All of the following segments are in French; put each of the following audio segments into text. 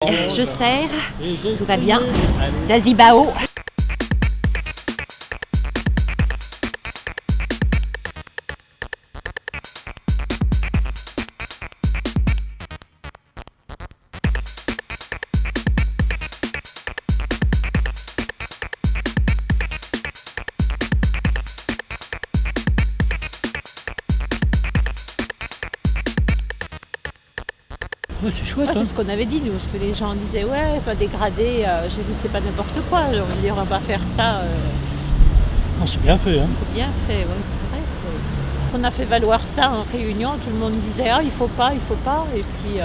Je sers, tout va bien, d'Azibao. Ouais, c'est chouette, C'est ce qu'on avait dit, nous, parce que les gens disaient ouais, ça va dégrader. J'ai dit c'est pas n'importe quoi. On va pas faire ça. Non, c'est bien fait, hein. C'est bien fait, ouais, c'est vrai. On a fait valoir ça en réunion. Tout le monde disait ah il faut pas. Et puis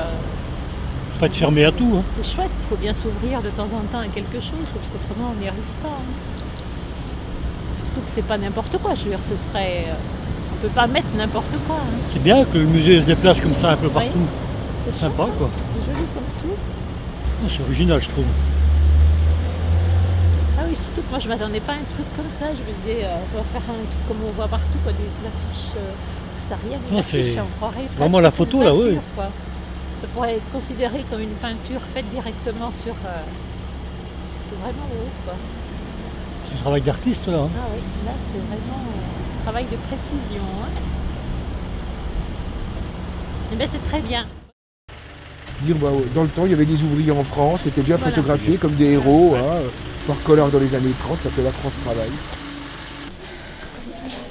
Pas être fermé à tout, hein. c'est chouette. Il faut bien s'ouvrir de temps en temps à quelque chose, parce qu'autrement on n'y arrive pas. Hein. Surtout que c'est pas n'importe quoi. Je veux dire, ce serait, on peut pas mettre n'importe quoi. Hein. C'est bien que le musée se déplace comme ça un peu partout. Oui. C'est sympa, quoi. C'est joli comme tout. Oh, c'est original, je trouve. Ah oui, surtout que moi je m'attendais pas à un truc comme ça. Je me disais, on va faire un truc comme on voit partout, quoi, des affiches. Ça rien, des Non, affiches, c'est on croirait vraiment presque la que photo, c'est une là, oui. peinture, quoi. Ça pourrait être considéré comme une peinture faite directement sur. C'est vraiment beau, quoi. C'est du travail d'artiste, là. Hein. Ah oui, là c'est vraiment un travail de précision. Hein. Eh bien, c'est très bien. Dire, dans le temps, il y avait des ouvriers en France qui étaient bien photographiés comme des héros, par Collard dans les années 30, ça s'appelait La France Travail.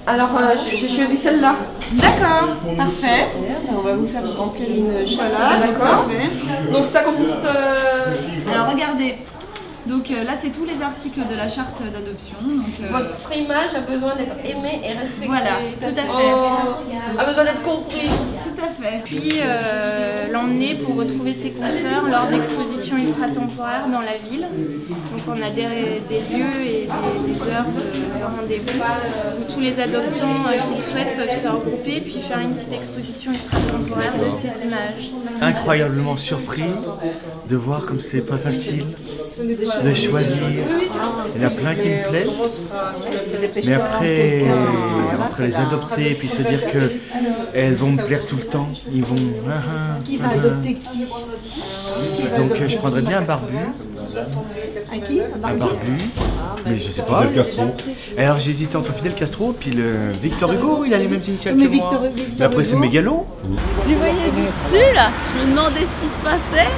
Alors, j'ai choisi celle-là. D'accord, parfait. On va vous faire remplir une charte. Voilà, D'accord. parfait. Donc, ça consiste... Alors regardez, donc là c'est tous les articles de la charte d'adoption. Votre image a besoin d'être aimée et respectée. Voilà, tout à fait. A besoin d'être comprise. Tout à fait. Puis l'emmener pour retrouver ses consoeurs lors d'expositions ultra-temporaires dans la ville. Donc on a des lieux et des heures de rendez-vous où tous les adoptants qui le souhaitent peuvent se regrouper puis faire une petite exposition ultra-temporaire de ces images. Incroyablement surpris de voir comme c'est pas facile de choisir. Il y en a plein qui me plaisent, mais après, entre les adopter et puis se dire qu'elles vont me plaire tout le temps, ils vont... Qui va adopter qui? Donc je prendrais bien un barbu. À qui? Un barbu, mais je sais pas. Alors j'hésitais entre Fidel Castro puis le Victor Hugo, il a les mêmes initiales que moi. Mais après c'est mégalo. Je voyais dessus là, je me demandais ce qui se passait.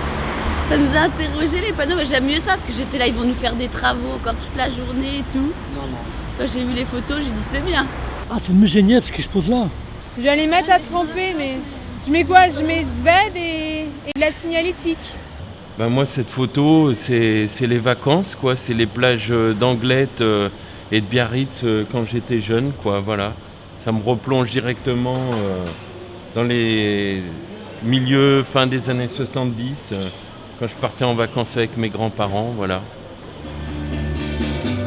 Ça nous a interrogé les panneaux, mais j'aime mieux ça parce que j'étais là, ils vont nous faire des travaux encore toute la journée et tout. Quand j'ai vu les photos, j'ai dit c'est bien. Ah, c'est le musée Niepce qui se pose là. Je vais les mettre à tremper, mais je mets quoi? Je mets Sved et de la signalétique. Ben moi, cette photo, c'est les vacances, quoi. C'est les plages d'Anglette et de Biarritz quand j'étais jeune, quoi. Voilà. Ça me replonge directement dans les milieux fin des années 70, quand je partais en vacances avec mes grands-parents, voilà.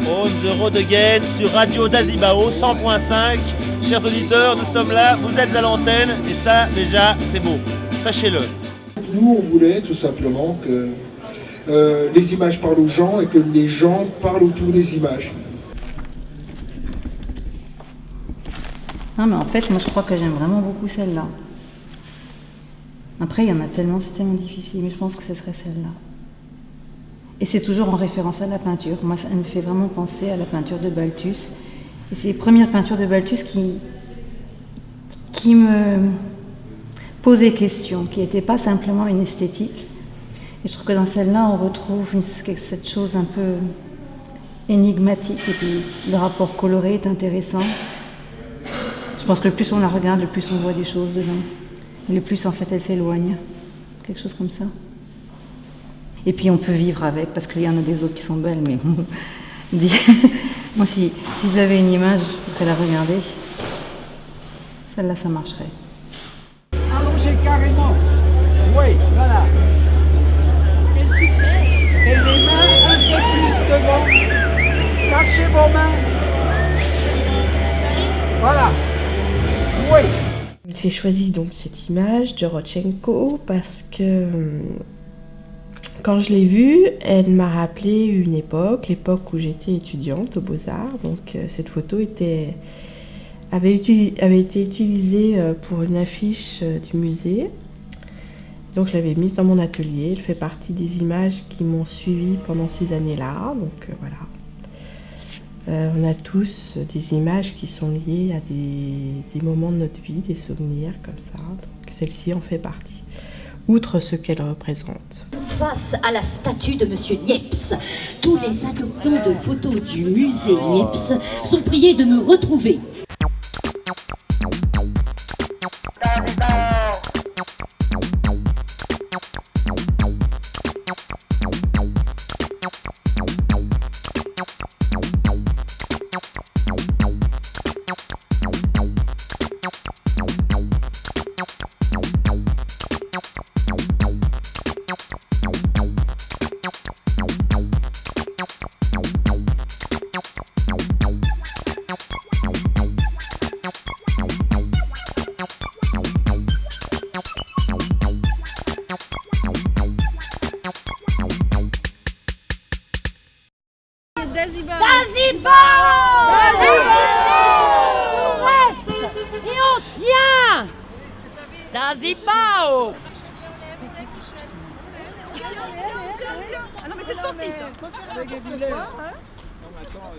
On the road again sur Radio d'Azibao 100.5. Chers auditeurs, nous sommes là, vous êtes à l'antenne et ça déjà c'est beau, sachez-le. Nous, on voulait tout simplement que les images parlent aux gens et que les gens parlent autour des images. Non, mais en fait, moi je crois que j'aime vraiment beaucoup celle-là. Après, il y en a tellement, c'est tellement difficile, mais je pense que ce serait celle-là. Et c'est toujours en référence à la peinture. Moi, ça me fait vraiment penser à la peinture de Balthus. Et c'est les premières peintures de Balthus qui me posaient question, qui n'étaient pas simplement une esthétique. Et je trouve que dans celle-là, on retrouve cette chose un peu énigmatique. Et puis, le rapport coloré est intéressant. Je pense que le plus on la regarde, le plus on voit des choses dedans. Et le plus, en fait, elle s'éloigne. Quelque chose comme ça. Et puis, on peut vivre avec, parce qu'il y en a des autres qui sont belles, mais bon. Moi, si j'avais une image, je voudrais la regarder. Celle-là, ça marcherait. Allongez carrément. Oui, voilà. Et les mains un peu plus devant. Cachez vos mains. Voilà. Oui. J'ai choisi donc cette image de Rodchenko parce que quand je l'ai vue, elle m'a rappelé une époque, l'époque où j'étais étudiante aux Beaux-Arts. Donc cette photo avait été utilisée pour une affiche du musée. Donc je l'avais mise dans mon atelier. Elle fait partie des images qui m'ont suivie pendant ces années-là. Donc voilà. On a tous des images qui sont liées à des moments de notre vie, des souvenirs comme ça. Donc celle-ci en fait partie. Outre ce qu'elle représente. Face à la statue de Monsieur Niepce, tous les adoptants de photos du musée Niepce sont priés de me retrouver. Dazibao. Ah non mais c'est sportif. Avec un filet. Non mais attends,